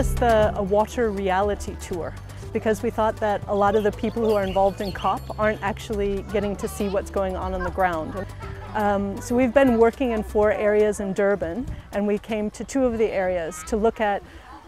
us a water reality tour, because we thought that a lot of the people who are involved in COP aren't actually getting to see what's going on the ground. So we've been working in 4 areas in Durban, and we came to 2 of the areas to look at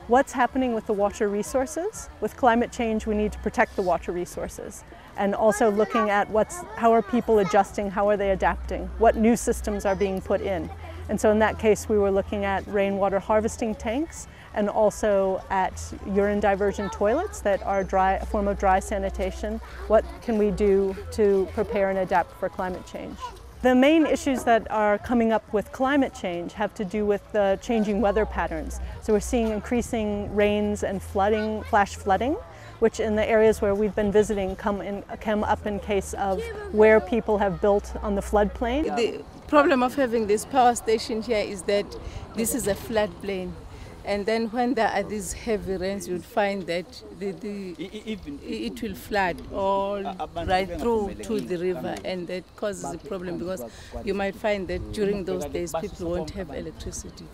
what's happening with the water resources. With climate change, we need to protect the water resources. And also looking at how are people adjusting, how are they adapting, what new systems are being put in. And so in that case, we were looking at rainwater harvesting tanks and also at urine diversion toilets that are a form of dry sanitation. What can we do to prepare and adapt for climate change? The main issues that are coming up with climate change have to do with the changing weather patterns. So we're seeing increasing rains and flooding, flash flooding, which in the areas where we've been visiting come up in case of where people have built on the floodplain. The problem of having this power station here is that this is a floodplain. And then when there are these heavy rains, you'll find that it will flood all right through to the river, and that causes a problem because you might find that during those days people won't have electricity.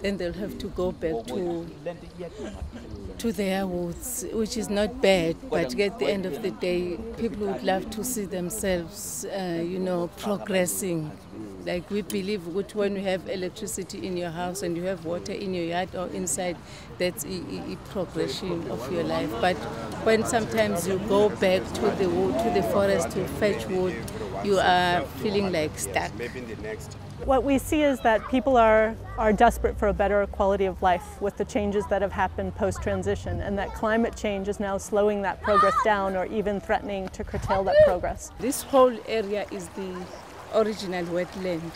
Then they'll have to go back to their woods, which is not bad, but at the end of the day, people would love to see themselves, progressing. Like we believe that when you have electricity in your house and you have water in your yard or inside, that's a progression of your life. But when sometimes you go back to the wood, to the forest to fetch wood, you are feeling like stuck. What we see is that people are desperate for a better quality of life with the changes that have happened post-transition, and that climate change is now slowing that progress down or even threatening to curtail that progress. This whole area is the original wetland,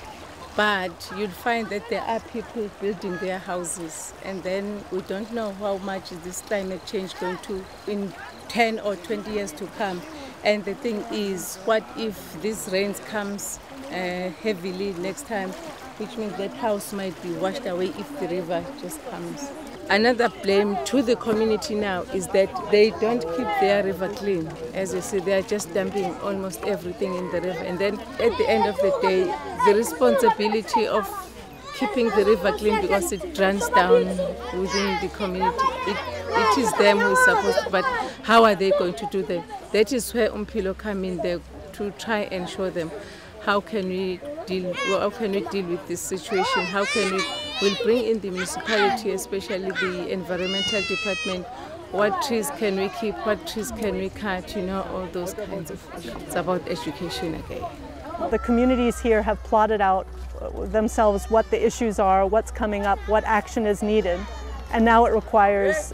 but you'll find that there are people building their houses, and then we don't know how much is this climate change going to in 10 or 20 years to come. And the thing is, what if this rain comes heavily next time, which means that house might be washed away if the river just comes. Another blame to the community now is that they don't keep their river clean. As you see, they are just dumping almost everything in the river. And then at the end of the day, the responsibility of keeping the river clean, because it runs down within the community, it is them who is supposed to, but how are they going to do that? That is where Umphilo come in there to try and show them how can we deal with this situation, how can we'll bring in the municipality, especially the environmental department, what trees can we keep, what trees can we cut, all those kinds of things. It's about education again. The communities here have plotted out themselves what the issues are, what's coming up, what action is needed. And now it requires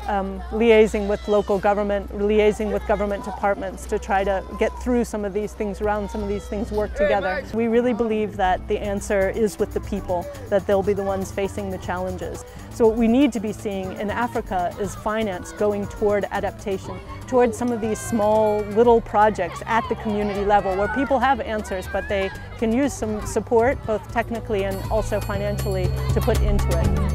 liaising with local government, liaising with government departments to try to get through some of these things, around some of these things, work together. We really believe that the answer is with the people, that they'll be the ones facing the challenges. So what we need to be seeing in Africa is finance going toward adaptation, towards some of these small little projects at the community level where people have answers, but they can use some support, both technically and also financially, to put into it.